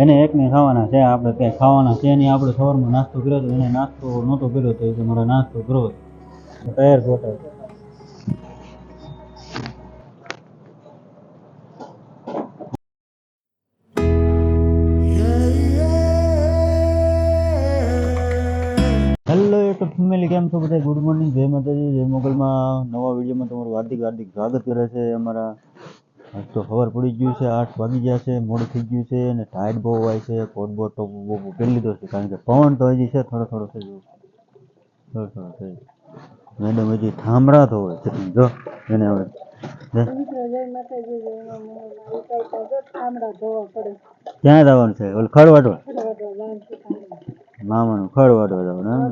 એને એકને ખાવાના છે, આપણે કંઈ ખાવાના છે નહીં. આપણે સવારમાં નાસ્તો કર્યો હતો, એને નાસ્તો નહોતો કર્યો તો એ મારે નાસ્તો કરો તૈયાર ગોઠવ. હેલો યુટ્યુબ ફેમિલી, કેમ છો બધા? ગુડ મોર્નિંગ, જય માતાજી, જય મોગલમાં. નવા વિડીયોમાં તમારું હાર્દિક હાર્દિક સ્વાગત કરે છે અમારા. તો ખબર પડી ગયું છે, 8 વાગી ગયા છે, મોડું થઈ ગયું છે અને ટાઈટ બહુ હોય છે. કોટ બોટ ટોપ બહુ પહેરી લીધો છે કારણ કે પવન તો હજી છે થોડો થોડો થઈ ગયો, થોડો થોડો થઈ. મેડમ હજી થાંભળા તો હોય છે, જો એને હવે ક્યાં જવાનું છે? ઓલ ખડ વાટવા, મામાનું ખડ વાટવા જવાનું.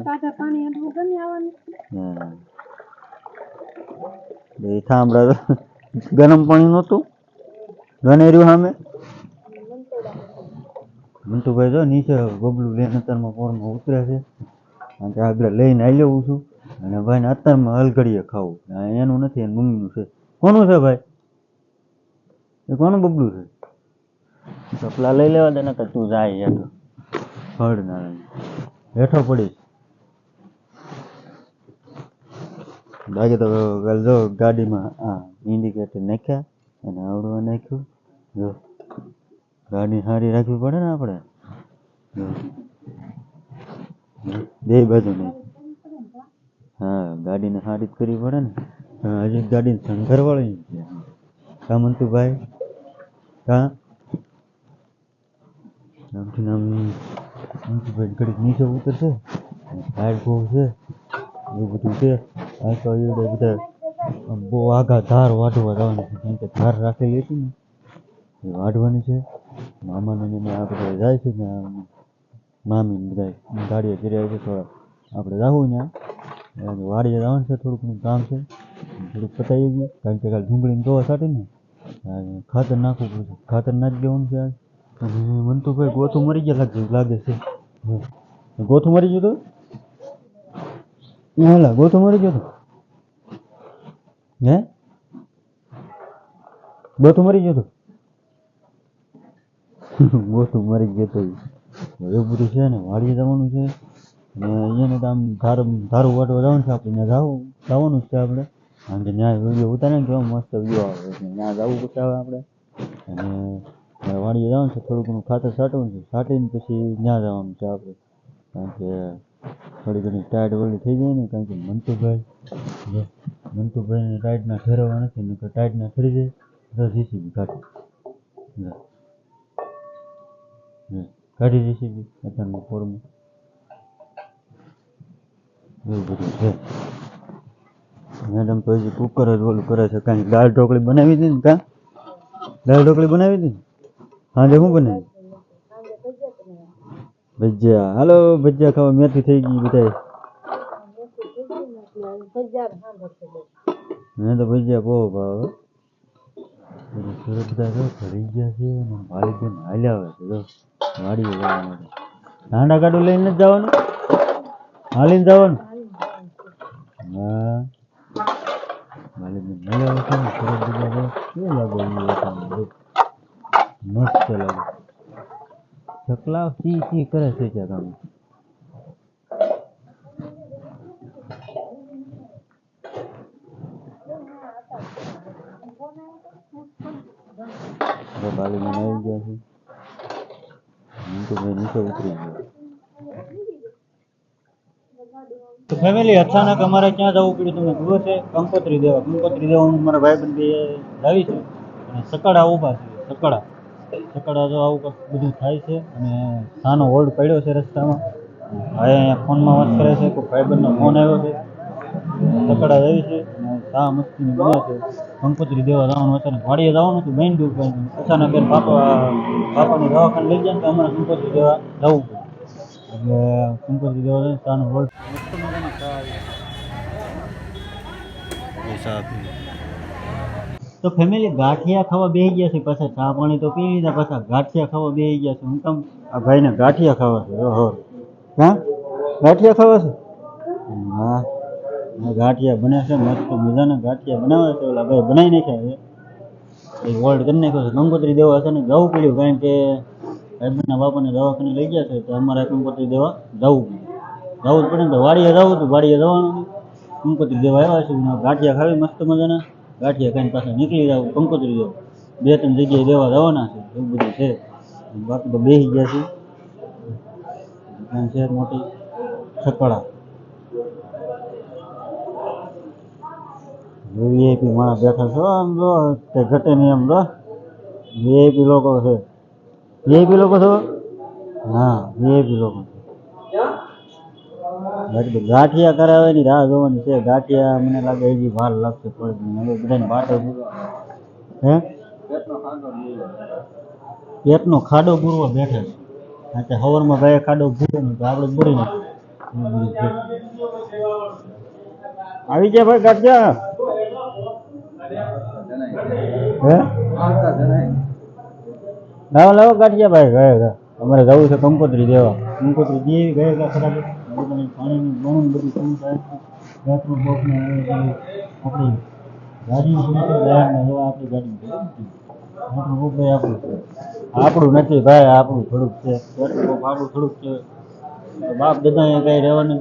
એ થાંભળા ગરમ પાણી નહોતું ગનેર્યું સામે. મંતુભાઈ જો નીચે ગબલું લઈને અત્યારમાં પોરમાં ઉતરે છે કારણ કે આગળ લઈને આવી લેવું છું અને ભાઈને અત્યારમાં હલઘડીએ ખાવું. એનું નથી, એનું મમ્મીનું છે. કોનું છે ભાઈ? એ કોનું બબલું છે? ચપલા લઈ લેવા દે ને કે તું જાય હેઠો ફળ ના હેઠો પડીશ. બાકી તો જો ગાડીમાં ઇન્ડિકેટર નાખ્યા અને આવડવા નાખ્યું. જો ગાડી સારી રાખવી પડે ને આપણે, બે બાજુ નહીં. હા, ગાડીને સારી જ કરવી પડે ને. હજી ગાડીને શંકરવાળી છે. કા મંતુભાઈ? કા આમથી આમ મંતુભાઈ ઘડીક નીચે ઉતરશે, ટાયર બહુ છે એવું બધું છે. આ તો એ બધા બહુ આગા ધાર વાઢવા જવાની છે કારણ કે ધાર રાખેલી હતી ને એ વાઢવાની છે. મામાને આ બધા જાય છે ને, મામી બધા ગાડીએ ફરી આવે છે. થોડા આપણે જવું ત્યાં વાડીએ જવાનું છે, થોડું ઘણું કામ છે, થોડુંક પતાવી ગયું કારણ કે કાલે ડુંગળીને દોવા સાટી ને ખાતર નાખવું પડશે. ખાતર નાખી દેવાનું છે. અને મંતુભાઈ ગોથું મરી ગયા લાગે છે. ગોથું મરી ગયું તો હાલા ગોથું મરી ગયો તો હે ગોથું મરી ગયો તો ગોથું મરી ગયો તો એવું બધું છે ને. વાડીએ જવાનું છે અને એને તો આમ ધારું વાટવા જવાનું છે. આપણે ત્યાં જવાનું જ છે આપણે કારણ કે ત્યાં વિડીયો ઉતારે ને કેવો મસ્ત વ્યૂ આવે એટલે ત્યાં જવું પડશે હવે આપણે. અને વાડીએ જવાનું છે, થોડું ઘણું ખાતર છાંટવાનું છે, છાંટીને પછી ત્યાં જવાનું છે આપણે કારણ કે થોડી ઘણી ટાઈટ વળી થઈ જાય ને કારણ કે મંતુભાઈને ટાઈટના ફેરવવા નથી ને ટાઈટના ફરી જાય તો જીસીબી કાઢી જીસીબી અત્યારમાં ફોરમાં એવું બધું છે. મેડમ તો હજી કુકર જ ઓલું કરે છે કારણ કે દાળ ઢોકળી બનાવી હતી ને. કાં દાળ ઢોકળી બનાવી હતી ને? સાંજે શું બનાવી? ભજીયા. હાલો ભજીયા ખાવા. મેથી થઈ ગઈ બધા. મેં તો ભજીયા બહુ ભાવે. બધા જો ઘડી ગયા છે અને ભાલીબેન હાલ્યા આવે છે. જો વાડીએ જવા માટે ઠાંડા ગાડું લઈને જ જવાનું, હાલીને જવાનું. હા, ભાલીબેન હાલ્યા આવે છે ને સરસ બધા કેવું લાગે મસ્ત લાગે. ચકલા સી સી કરે છે ત્યાં કામ. ભાલીબેન આવી ગયા છે. મંતુભાઈ નીચે ઉતરી ગયા. તો ફેમિલી અચાનક અમારે ક્યાં જવું પડ્યું તમને ખબર છે? કંકોત્રી દેવા હું મારા ભાઈબંધ લાવી છે અને સકડા ઊભા છે. સકડા જો આવું કંઈક બધું થાય છે અને સાનો હોલ્ડ પડ્યો છે રસ્તામાં. ભાઈ અહીંયા ફોનમાં વાત કરે છે, કોઈ ભાઈબંધનો ફોન આવ્યો છે. સકડા આવી છે અને ચા મસ્તીની બને છે. કંકોત્રી દેવા જવાનું અચાનક વાડીએ જવાનું હતું, મેઇન ડ્યુ પણ અચાનક બેન પાપાને દવાખાને લઈ ગયા ને અમારે કંકોત્રી દેવા જવું પડ્યું એટલે કંકોત્રી દેવા જાય ચાનો હોલ્ડ. તો ફેમિલી ગાંઠિયા ખાવા બેસી ગયા છે, પાછા ચા પાણી તો પી લીધા, પાછા ગાંઠિયા ખાવા બેસી ગયા છે. હું કામ આ ભાઈને ગાંઠિયા ખાવા છે. ઓહો, હા ગાંઠિયા ખાવા છે. હા, ગાંઠિયા બને છે, મસ્ત મજાના ગાંઠિયા બનાવે છે. ઓલા ભાઈ બનાવી નાખ્યા છે, એ હોલ્ડ કરી નાખ્યો છે. કંકોત્રી દેવા છે ને જવું પડ્યું કારણ કે ભાઈબંધના બાપાને દવાખાને લઈ ગયા છે તો અમારે કંકોત્રી દેવા જવું જ પડે ને. વાડીએ જવું હતું, વાડીએ જવાનું નહીં. કંકોત્રી દેવા આવ્યા છે. ગાંઠિયા ખાવી મસ્ત મજાના, ગાંઠિયા ખાઈને પાછા નીકળી જાવ કંકોત્રી દેવા. 2-3 જગ્યાએ દેવા જવાના છે, એવું બધું છે. બાકી તો બેસી ગયા છે. દુકાન છે મોટી છકડા. વીઆઈપી માણસ બેઠા છો, આમ જો તે ઘટે નહીં એમ જો. વીઆઈપી લોકો છે. વીઆઈપી લોકો છો? હા, વીઆઈપી લોકો છે. બાકી તો ગાંઠિયા કરાવવાની રાહ જોવાની છે. ગાંઠિયા મને લાગે હજી વાર લાગશે થોડીક. હવે બધાને બાટો હે પેટનો ખાડો પૂરવા બેઠા છે. સવારમાં ભાઈ ખાડો પૂરે ને તો આપણે પૂરી નાખીએ. આવી ગયા ભાઈ ગાંઠિયા. હે લાવો લાવો ગાંઠિયા ભાઈ. ગયા અમારે જવું છે કંકોત્રી દેવા. કંકોત્રી દેવી ગયા ખરાબ પાણીની ઘણું બધું શું થાય છે. પેટ્રોલ બોક્સને આપણી ગાડી આપણી ગાડી પેટ્રોલ બોક ભાઈ આપણું છે. આપણું નથી ભાઈ, આપણું થોડુંક છે. પેટ્રોલ બોક આપણું થોડુંક છે. બાપ દાદા કઈ રહેવાનું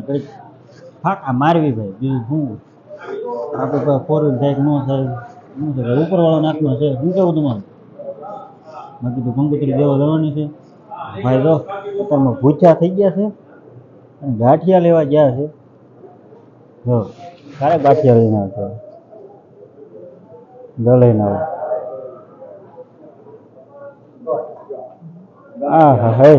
કઈ ફાટા મારવી ભાઈ, બીજું શું. આપણે તો 4 વ્હીલ થાય ન થાય ઉપરવાળો નાખનો છે. શું કેવું તમારું? બાકી તો કંકોત્રી દેવા જવાની છે ભાઈ. જો અત્યારમાં ભૂખ્યા થઈ ગયા છે અને ગાંઠિયા લેવા ગયા છે. જો ક્યારે ગાંઠિયા લઈને આવશે, લઈને આવે. હા હા હે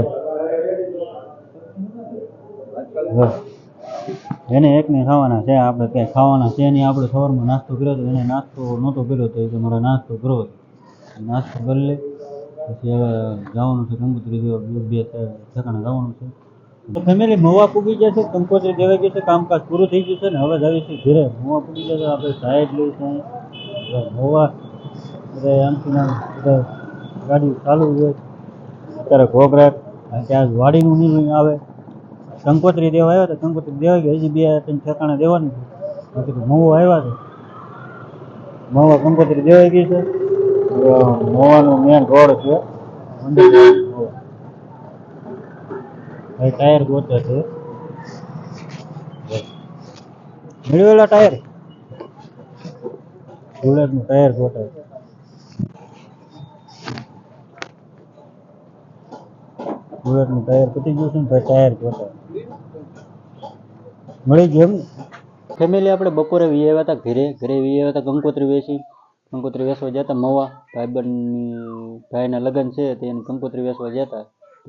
એને એકને ખાવાના છે. આપણે ક્યાંય ખાવાના છે નહીં. આપણે સવારમાં નાસ્તો કર્યો હતો, એને નાસ્તો નહોતો કર્યો તો એ મારે નાસ્તો કરવો. નાસ્તો કરી લે પછી હવે જવાનું છે કંકોત્રી દેવા. 2 ઠેકાણે જવાનું છે. તો ફેમિલી મવા પૂગી ગયા છે, કંકોત્રી દેવાઈ ગઈ છે, કામકાજ પૂરું થઈ ગયું છે ને હવે જઈએ છીએ ઘરે. મવા પૂગી ગયા છે, આપણે સાઈડ લઈ છે મવા બધા આમથી બધા ગાડી ચાલુ હોય. અત્યારે ઘોઘરા ત્યાં વાડીનું નહીં આવે. કંકોત્રી દેવા આવ્યા હતા, કંકોત્રી દેવા ગયા. હજી 2-3 ઠેકાણે દેવાની છે. બાકી તો મવો આવ્યા છે. મવા કંકોત્રી દેવાઈ ગઈ છે. મવાનો મેન રોડ છે. ટાયર ગોતે છે. મેળવેલા ટાયર બુલેટનું ટાયર ગોતે છે. બુલેટનું ટાયર પતી ગયું છે ને ભાઈ, ટાયર ગોતે મળી ગયું એમ. ફેમિલી આપણે બપોરે વી આવ્યા હતા ઘરે વી આવ્યા હતા કંકોત્રી વેસવા જતા. મવા ભાઈના લગ્ન છે તે એને કંકોત્રી વેસવા જતા.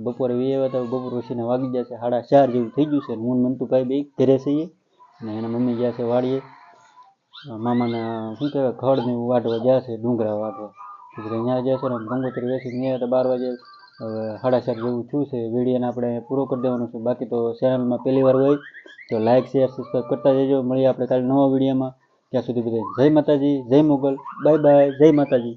બપોરે વી આવ્યા હતા. બપોર પછીને વાગી ગયા છે 4:30 જેવું થઈ ગયું છે. હું મંતુભાઈ બે ઘરે છીએ અને એના મમ્મી ગયા છે વાડીએ. મામાના શું કહેવાય ખડ ને વાટવા ગયા છે, ડુંગરા વાટવા. અહીંયા ગયા છે ને કંકોત્રી વેસીને ગયા હતા 12 વાગે. હવે 4:30 જેવું થયું છે. વિડીયોને આપણે પૂરો કરી દેવાનું છે. બાકી તો ચેનલમાં પહેલી વાર હોય તો લાઇક શેર સબસ્ક્રાઈબ કરતા જજો. મળીએ આપણે કાલે નવા વિડીયોમાં. ત્યાં સુધી બધા જય માતાજી, જય મોગલ, બાય બાય, જય માતાજી.